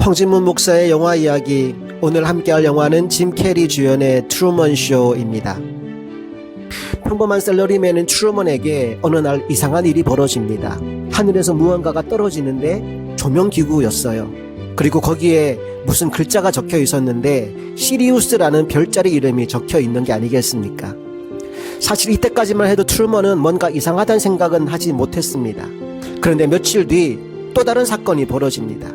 황진문 목사의 영화 이야기, 오늘 함께할 영화는 짐 캐리 주연의 트루먼 쇼입니다. 평범한 셀러리맨인 트루먼에게 어느 날 이상한 일이 벌어집니다. 하늘에서 무언가가 떨어지는데 조명기구였어요. 그리고 거기에 무슨 글자가 적혀 있었는데 시리우스라는 별자리 이름이 적혀 있는 게 아니겠습니까? 사실 이때까지만 해도 트루먼은 뭔가 이상하다는 생각은 하지 못했습니다. 그런데 며칠 뒤 또 다른 사건이 벌어집니다.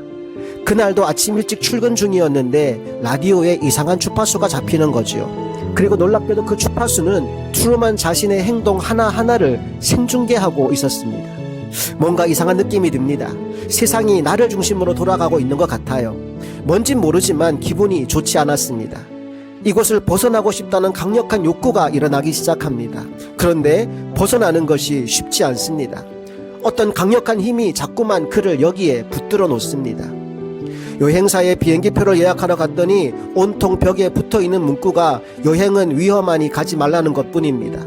그날도 아침 일찍 출근 중이었는데 라디오에 이상한 주파수가 잡히는 거지요. 그리고 놀랍게도 그 주파수는 트루먼 자신의 행동 하나하나를 생중계하고 있었습니다. 뭔가 이상한 느낌이 듭니다. 세상이 나를 중심으로 돌아가고 있는 것 같아요. 뭔진 모르지만 기분이 좋지 않았습니다. 이곳을 벗어나고 싶다는 강력한 욕구가 일어나기 시작합니다. 그런데 벗어나는 것이 쉽지 않습니다. 어떤 강력한 힘이 자꾸만 그를 여기에 붙들어 놓습니다. 여행사에 비행기표를 예약하러 갔더니 온통 벽에 붙어있는 문구가 여행은 위험하니 가지 말라는 것뿐입니다.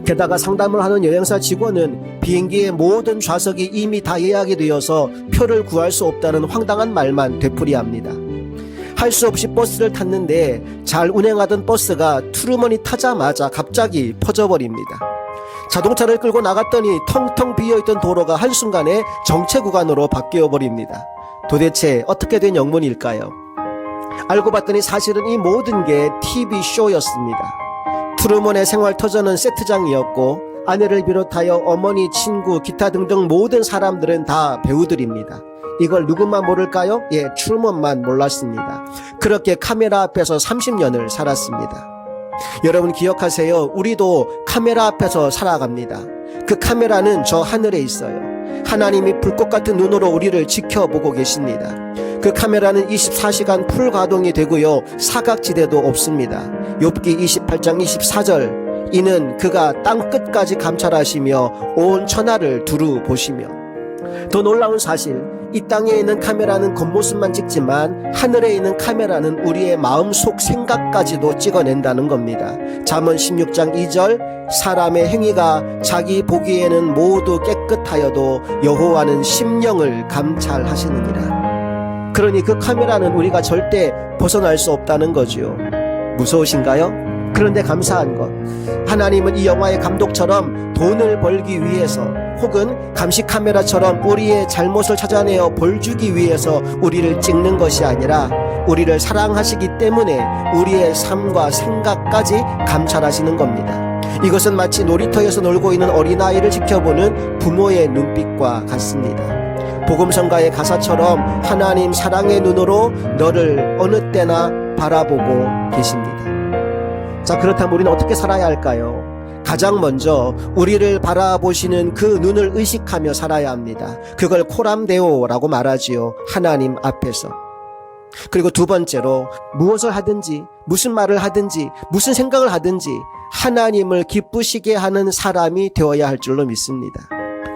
게다가 상담을 하는 여행사 직원은 비행기의 모든 좌석이 이미 다 예약이 되어서 표를 구할 수 없다는 황당한 말만 되풀이합니다. 할 수 없이 버스를 탔는데 잘 운행하던 버스가 트루먼이 타자마자 갑자기 퍼져버립니다. 자동차를 끌고 나갔더니 텅텅 비어있던 도로가 한순간에 정체 구간으로 바뀌어버립니다. 도대체 어떻게 된 영문일까요? 알고 봤더니 사실은 이 모든 게 TV쇼였습니다. 트루먼의 생활 터전은 세트장이었고 아내를 비롯하여 어머니, 친구, 기타 등등 모든 사람들은 다 배우들입니다. 이걸 누구만 모를까요? 트루먼만 몰랐습니다. 그렇게 카메라 앞에서 30년을 살았습니다. 여러분 기억하세요. 우리도 카메라 앞에서 살아갑니다. 그 카메라는 저 하늘에 있어요. 하나님이 불꽃 같은 눈으로 우리를 지켜보고 계십니다. 그 카메라는 24시간 풀 가동이 되고요. 사각지대도 없습니다. 욥기 28장 24절, 이는 그가 땅 끝까지 감찰하시며 온 천하를 두루 보시며. 더 놀라운 사실, 이 땅에 있는 카메라는 겉모습만 찍지만 하늘에 있는 카메라는 우리의 마음속 생각까지도 찍어낸다는 겁니다. 잠언 16장 2절, 사람의 행위가 자기 보기에는 모두 깨끗하여도 여호와는 심령을 감찰하시느니라. 그러니 그 카메라는 우리가 절대 벗어날 수 없다는 거죠. 무서우신가요? 그런데 감사한 것, 하나님은 이 영화의 감독처럼 돈을 벌기 위해서 혹은 감시 카메라처럼 우리의 잘못을 찾아내어 벌주기 위해서 우리를 찍는 것이 아니라 우리를 사랑하시기 때문에 우리의 삶과 생각까지 감찰하시는 겁니다. 이것은 마치 놀이터에서 놀고 있는 어린아이를 지켜보는 부모의 눈빛과 같습니다. 복음성가의 가사처럼 하나님 사랑의 눈으로 너를 어느 때나 바라보고 계십니다. 자, 그렇다면 우리는 어떻게 살아야 할까요? 가장 먼저 우리를 바라보시는 그 눈을 의식하며 살아야 합니다. 그걸 코람데오라고 말하지요. 하나님 앞에서. 그리고 두 번째로 무엇을 하든지 무슨 말을 하든지 무슨 생각을 하든지 하나님을 기쁘시게 하는 사람이 되어야 할 줄로 믿습니다.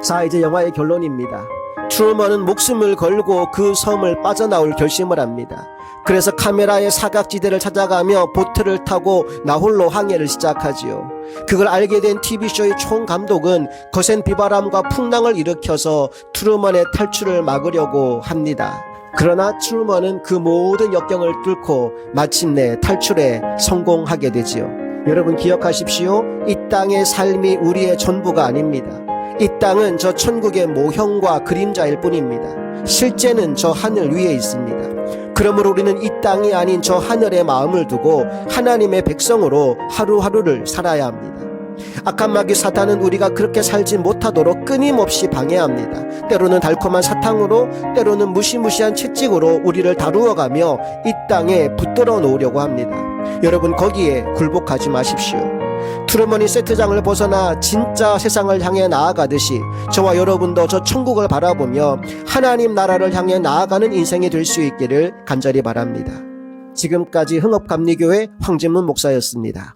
자, 이제 영화의 결론입니다. 트루먼은 목숨을 걸고 그 섬을 빠져나올 결심을 합니다. 그래서 카메라의 사각지대를 찾아가며 보트를 타고 나홀로 항해를 시작하지요. 그걸 알게 된 TV쇼의 총감독은 거센 비바람과 풍랑을 일으켜서 트루먼의 탈출을 막으려고 합니다. 그러나 트루먼은 그 모든 역경을 뚫고 마침내 탈출에 성공하게 되지요. 여러분 기억하십시오. 이 땅의 삶이 우리의 전부가 아닙니다. 이 땅은 저 천국의 모형과 그림자일 뿐입니다. 실제는 저 하늘 위에 있습니다. 그러므로 우리는 이 땅이 아닌 저 하늘에 마음을 두고 하나님의 백성으로 하루하루를 살아야 합니다. 악한 마귀 사탄은 우리가 그렇게 살지 못하도록 끊임없이 방해합니다. 때로는 달콤한 사탕으로, 때로는 무시무시한 채찍으로 우리를 다루어가며 이 땅에 붙들어 놓으려고 합니다. 여러분 거기에 굴복하지 마십시오. 트루먼이 세트장을 벗어나 진짜 세상을 향해 나아가듯이 저와 여러분도 저 천국을 바라보며 하나님 나라를 향해 나아가는 인생이 될 수 있기를 간절히 바랍니다. 지금까지 흥업감리교회 황진문 목사였습니다.